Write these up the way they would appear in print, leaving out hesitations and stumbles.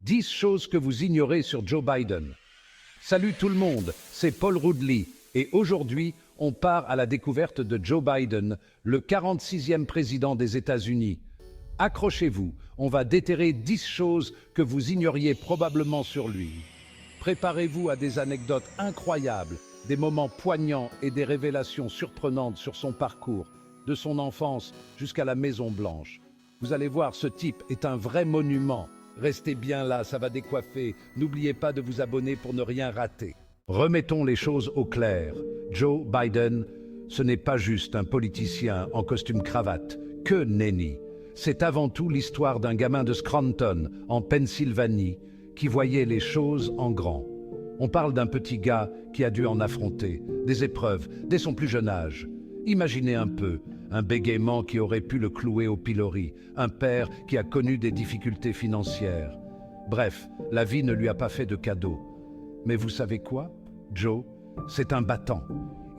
10 choses que vous ignorez sur Joe Biden. Salut tout le monde, c'est Paul Roudley et aujourd'hui, on part à la découverte de Joe Biden, le 46e président des États-Unis. Accrochez-vous, on va déterrer 10 choses que vous ignoriez probablement sur lui. Préparez-vous à des anecdotes incroyables, des moments poignants et des révélations surprenantes sur son parcours, de son enfance jusqu'à la Maison-Blanche. Vous allez voir, ce type est un vrai monument. Restez bien là, ça va décoiffer. N'oubliez pas de vous abonner pour ne rien rater. Remettons les choses au clair. Joe Biden, ce n'est pas juste un politicien en costume cravate. Que nenni! C'est avant tout l'histoire d'un gamin de Scranton, en Pennsylvanie, qui voyait les choses en grand. On parle d'un petit gars qui a dû en affronter des épreuves dès son plus jeune âge. Imaginez un peu, un bégaiement qui aurait pu le clouer au pilori, un père qui a connu des difficultés financières. Bref, la vie ne lui a pas fait de cadeau. Mais vous savez quoi? Joe, c'est un battant.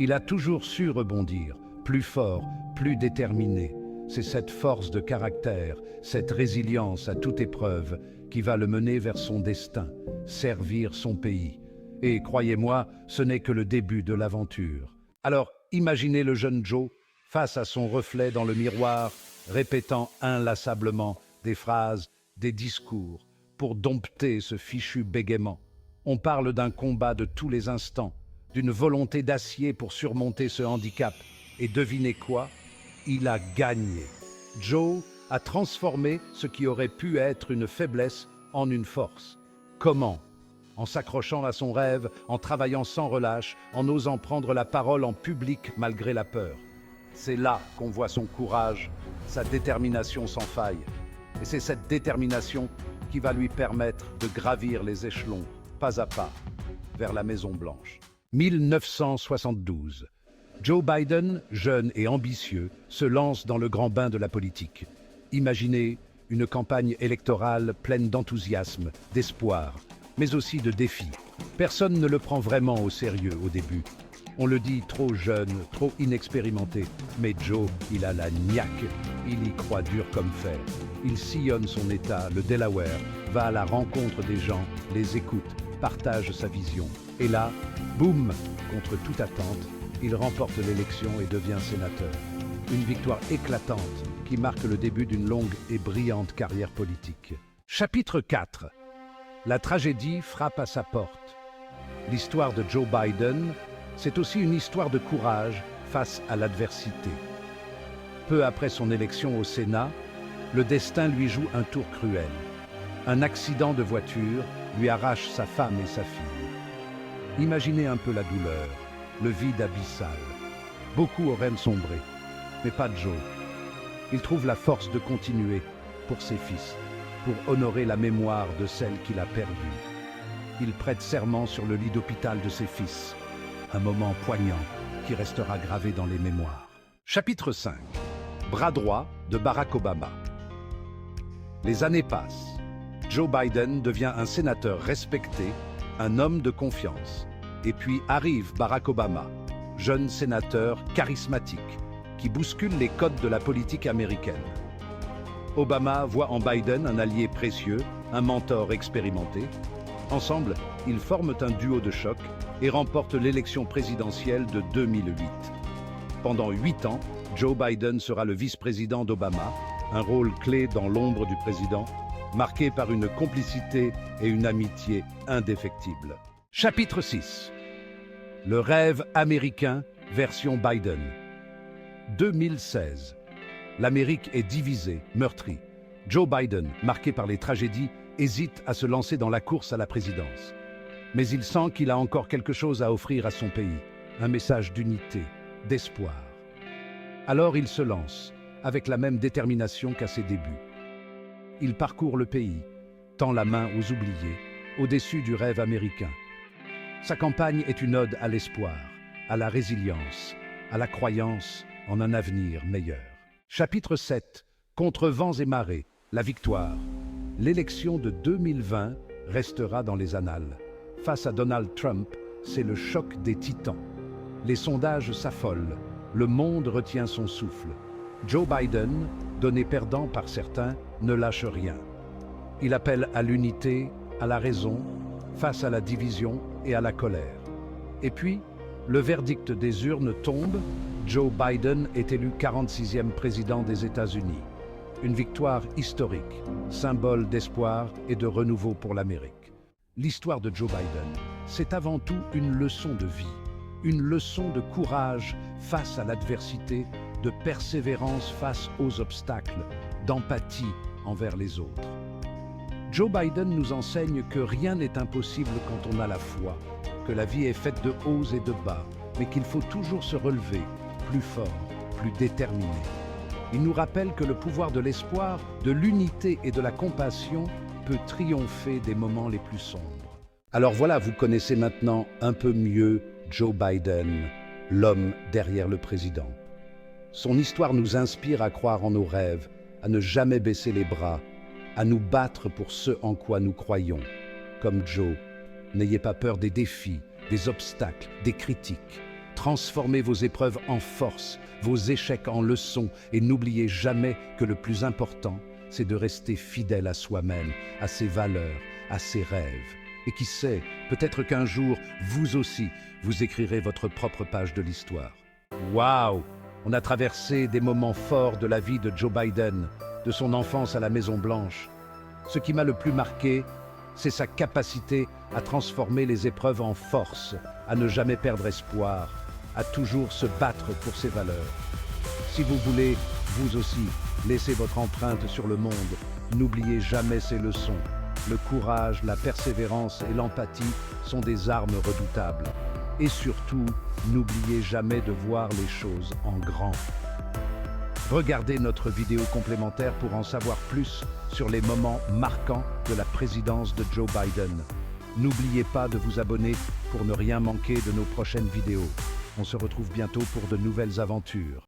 Il a toujours su rebondir, plus fort, plus déterminé. C'est cette force de caractère, cette résilience à toute épreuve qui va le mener vers son destin, servir son pays. Et croyez-moi, ce n'est que le début de l'aventure. Alors, imaginez le jeune Joe face à son reflet dans le miroir, répétant inlassablement des phrases, des discours, pour dompter ce fichu bégaiement. On parle d'un combat de tous les instants, d'une volonté d'acier pour surmonter ce handicap. Et devinez quoi? Il a gagné. Joe a transformé ce qui aurait pu être une faiblesse en une force. Comment? En s'accrochant à son rêve, en travaillant sans relâche, en osant prendre la parole en public malgré la peur. C'est là qu'on voit son courage, sa détermination sans faille. Et c'est cette détermination qui va lui permettre de gravir les échelons, pas à pas, vers la Maison-Blanche. 1972. Joe Biden, jeune et ambitieux, se lance dans le grand bain de la politique. Imaginez une campagne électorale pleine d'enthousiasme, d'espoir, mais aussi de défis. Personne ne le prend vraiment au sérieux au début. On le dit trop jeune, trop inexpérimenté. Mais Joe, il a la niaque. Il y croit dur comme fer. Il sillonne son État, le Delaware, va à la rencontre des gens, les écoute, partage sa vision. Et là, boum, contre toute attente, il remporte l'élection et devient sénateur. Une victoire éclatante qui marque le début d'une longue et brillante carrière politique. Chapitre 4. La tragédie frappe à sa porte. L'histoire de Joe Biden, c'est aussi une histoire de courage face à l'adversité. Peu après son élection au Sénat, le destin lui joue un tour cruel. Un accident de voiture lui arrache sa femme et sa fille. Imaginez un peu la douleur, le vide abyssal. Beaucoup auraient sombré, mais pas Joe. Il trouve la force de continuer pour ses fils, pour honorer la mémoire de celle qu'il a perdue. Il prête serment sur le lit d'hôpital de ses fils. Un moment poignant qui restera gravé dans les mémoires. Chapitre 5. Bras droit de Barack Obama. Les années passent. Joe Biden devient un sénateur respecté, un homme de confiance. Et puis arrive Barack Obama, jeune sénateur charismatique, qui bouscule les codes de la politique américaine. Obama voit en Biden un allié précieux, un mentor expérimenté. Ensemble, ils forment un duo de choc et remportent l'élection présidentielle de 2008. Pendant 8 ans, Joe Biden sera le vice-président d'Obama, un rôle clé dans l'ombre du président, marqué par une complicité et une amitié indéfectibles. Chapitre 6. Le rêve américain, version Biden. 2016. L'Amérique est divisée, meurtrie. Joe Biden, marqué par les tragédies, hésite à se lancer dans la course à la présidence. Mais il sent qu'il a encore quelque chose à offrir à son pays, un message d'unité, d'espoir. Alors il se lance, avec la même détermination qu'à ses débuts. Il parcourt le pays, tend la main aux oubliés, au-dessus du rêve américain. Sa campagne est une ode à l'espoir, à la résilience, à la croyance en un avenir meilleur. Chapitre 7. Contre vents et marées, la victoire. L'élection de 2020 restera dans les annales. Face à Donald Trump, c'est le choc des titans. Les sondages s'affolent, le monde retient son souffle. Joe Biden, donné perdant par certains, ne lâche rien. Il appelle à l'unité, à la raison, face à la division et à la colère. Et puis, le verdict des urnes tombe, Joe Biden est élu 46e président des États-Unis. Une victoire historique, symbole d'espoir et de renouveau pour l'Amérique. L'histoire de Joe Biden, c'est avant tout une leçon de vie, une leçon de courage face à l'adversité, de persévérance face aux obstacles, d'empathie envers les autres. Joe Biden nous enseigne que rien n'est impossible quand on a la foi, que la vie est faite de hauts et de bas, mais qu'il faut toujours se relever, plus fort, plus déterminé. Il nous rappelle que le pouvoir de l'espoir, de l'unité et de la compassion peut triompher des moments les plus sombres. Alors voilà, vous connaissez maintenant un peu mieux Joe Biden, l'homme derrière le président. Son histoire nous inspire à croire en nos rêves, à ne jamais baisser les bras, à nous battre pour ce en quoi nous croyons. Comme Joe, n'ayez pas peur des défis, des obstacles, des critiques. Transformez vos épreuves en force, vos échecs en leçons et n'oubliez jamais que le plus important, c'est de rester fidèle à soi-même, à ses valeurs, à ses rêves. Et qui sait, peut-être qu'un jour, vous aussi, vous écrirez votre propre page de l'histoire. Waouh! On a traversé des moments forts de la vie de Joe Biden, de son enfance à la Maison-Blanche. Ce qui m'a le plus marqué, c'est sa capacité à transformer les épreuves en force, à ne jamais perdre espoir, à toujours se battre pour ses valeurs. Si vous voulez, vous aussi, laisser votre empreinte sur le monde, n'oubliez jamais ces leçons. Le courage, la persévérance et l'empathie sont des armes redoutables. Et surtout, n'oubliez jamais de voir les choses en grand. Regardez notre vidéo complémentaire pour en savoir plus sur les moments marquants de la présidence de Joe Biden. N'oubliez pas de vous abonner pour ne rien manquer de nos prochaines vidéos. On se retrouve bientôt pour de nouvelles aventures.